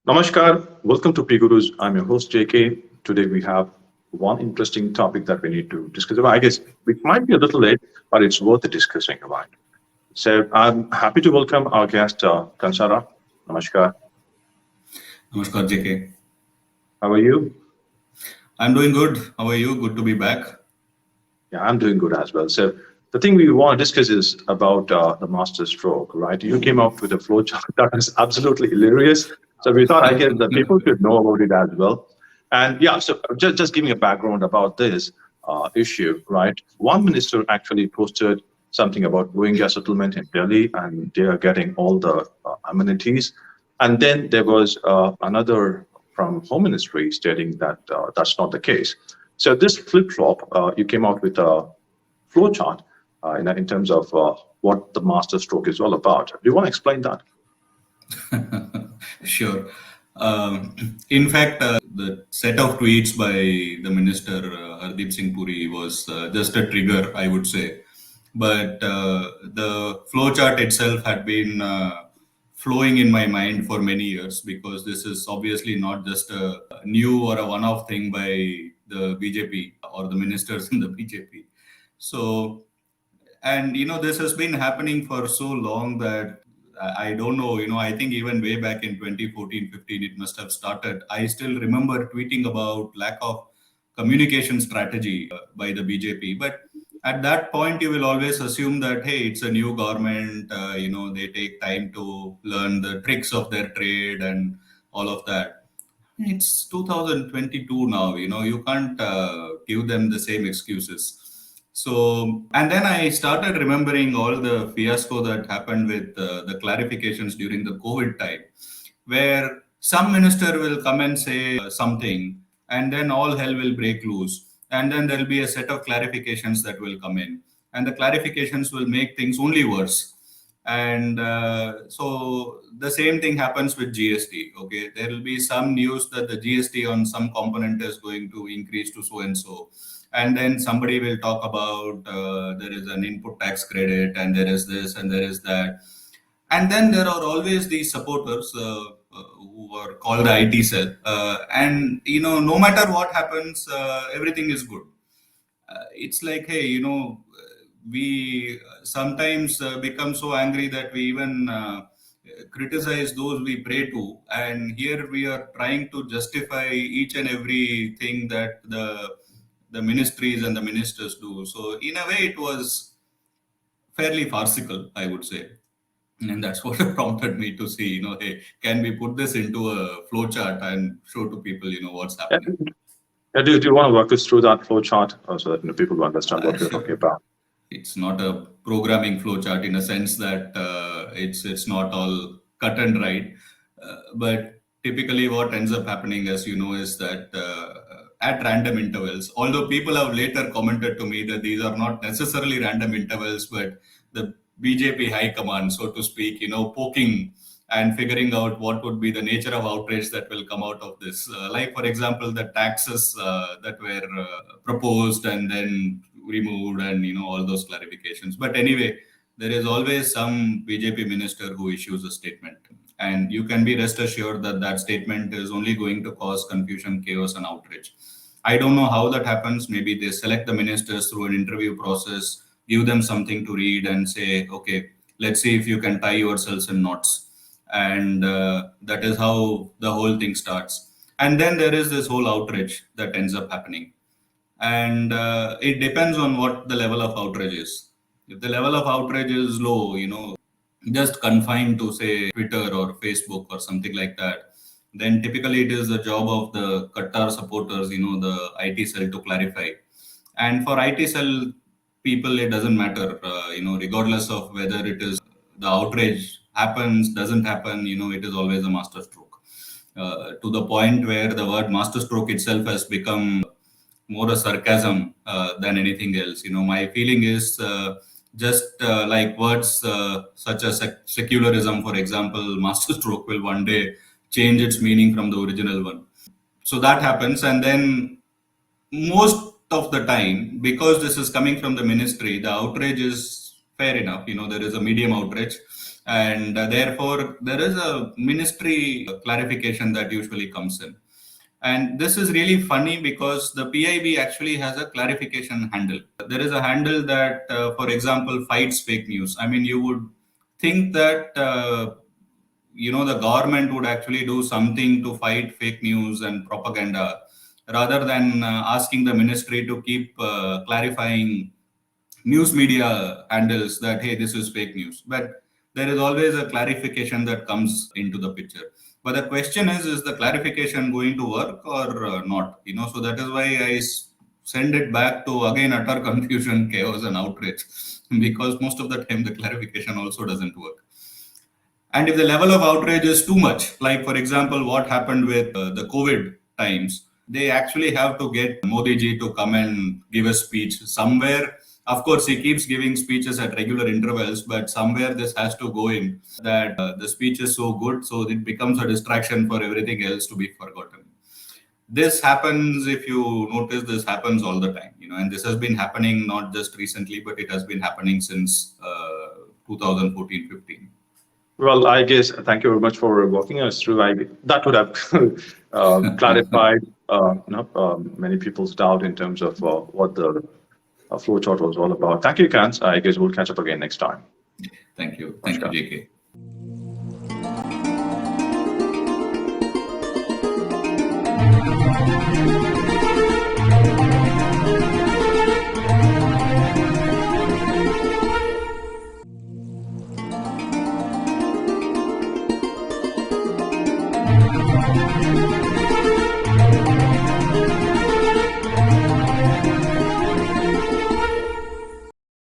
Namaskar, welcome to PGurus. I'm your host JK. Today we have one interesting topic that we need to discuss about. I guess it might be a little late, but it's worth discussing about. So I'm happy to welcome our guest, Kansara. Namaskar. Namaskar, JK. How are you? I'm doing good. How are you? Good to be back. Yeah, I'm doing good as well. So the thing we want to discuss is about the master stroke, right? You came up with a flowchart that is absolutely hilarious. So we thought, I guess, that people should know about it as well. And yeah, so just giving a background about this issue, right? One minister actually posted something about Rohingya settlement in Delhi, and they are getting all the amenities. And then there was another from Home Ministry stating that that's not the case. So this flip-flop, you came out with a flowchart in terms of what the master stroke is all about. Do you want to explain that? Sure. In fact, the set of tweets by the minister 𝙒𝙧𝙤𝙪𝙤 was just a trigger, I would say. But the flowchart itself had been flowing in my mind for many years because this is obviously not just a new or a one-off thing by the BJP or the ministers in the BJP. So, and this has been happening for so long that I don't know, I think even way back in 2014-15 it must have started. I still remember tweeting about lack of communication strategy by the BJP. But at that point, you will always assume that, hey, it's a new government, they take time to learn the tricks of their trade and all of that. It's 2022 now, you can't give them the same excuses. So, and then I started remembering all the fiasco that happened with the clarifications during the COVID time, where some minister will come and say something, and then all hell will break loose. And then there'll be a set of clarifications that will come in, and the clarifications will make things only worse. And so the same thing happens with GST. Okay, there will be some news that the GST on some component is going to increase to so and so, and then somebody will talk about there is an input tax credit, and there is this, and there is that, and then there are always these supporters who are called the IT cell, and no matter what happens, everything is good. It's like, hey, we sometimes become so angry that we even criticize those we pray to, and here we are trying to justify each and everything that the ministries and the ministers do. So in a way, it was fairly farcical, I would say. And that's what prompted me to see, hey, can we put this into a flowchart and show to people, what's happening? And, do you want to walk us through that flowchart so that people will understand what we're Sure. talking about? It's not a programming flowchart in a sense that it's not all cut and right. But typically what ends up happening, as you know, is that at random intervals, although people have later commented to me that these are not necessarily random intervals, but the BJP high command, so to speak, poking and figuring out what would be the nature of outrage that will come out of this. Like, for example, the taxes that were proposed and then removed, and all those clarifications. But anyway, there is always some BJP minister who issues a statement, and you can be rest assured that that statement is only going to cause confusion, chaos, and outrage. I don't know how that happens. Maybe they select the ministers through an interview process, give them something to read, and say, okay, let's see if you can tie yourselves in knots. And that is how the whole thing starts. And then there is this whole outrage that ends up happening. And it depends on what the level of outrage is. If the level of outrage is low, just confined to, say, Twitter or Facebook or something like that, then typically it is the job of the Qatar supporters, the IT cell, to clarify. And for IT cell people, it doesn't matter, regardless of whether it is the outrage happens, doesn't happen, it is always a masterstroke. To the point where the word masterstroke itself has become more a sarcasm than anything else. My feeling is just like words such as secularism, for example, masterstroke will one day change its meaning from the original one. So that happens, and then most of the time, because this is coming from the ministry, the outrage is fair enough. There is a medium outrage. And therefore, there is a ministry clarification that usually comes in. And this is really funny because the PIB actually has a clarification handle. There is a handle that, for example, fights fake news. I mean, you would think that, the government would actually do something to fight fake news and propaganda rather than asking the ministry to keep clarifying news media handles that, hey, this is fake news. But there is always a clarification that comes into the picture. But the question is the clarification going to work or not? So that is why I send it back to, again, utter confusion, chaos, and outrage, because most of the time the clarification also doesn't work. And if the level of outrage is too much, like, for example, what happened with the COVID times, they actually have to get Modi ji to come and give a speech somewhere. Of course, he keeps giving speeches at regular intervals, but somewhere this has to go in that the speech is so good, so it becomes a distraction for everything else to be forgotten. This happens, if you notice, this happens all the time, and this has been happening not just recently, but it has been happening since 2014-15. Well, I guess thank you very much for walking us through. That would have clarified many people's doubt in terms of what the flowchart was all about. Thank you, Kans. I guess we'll catch up again next time. Thank you. Thank you, JK.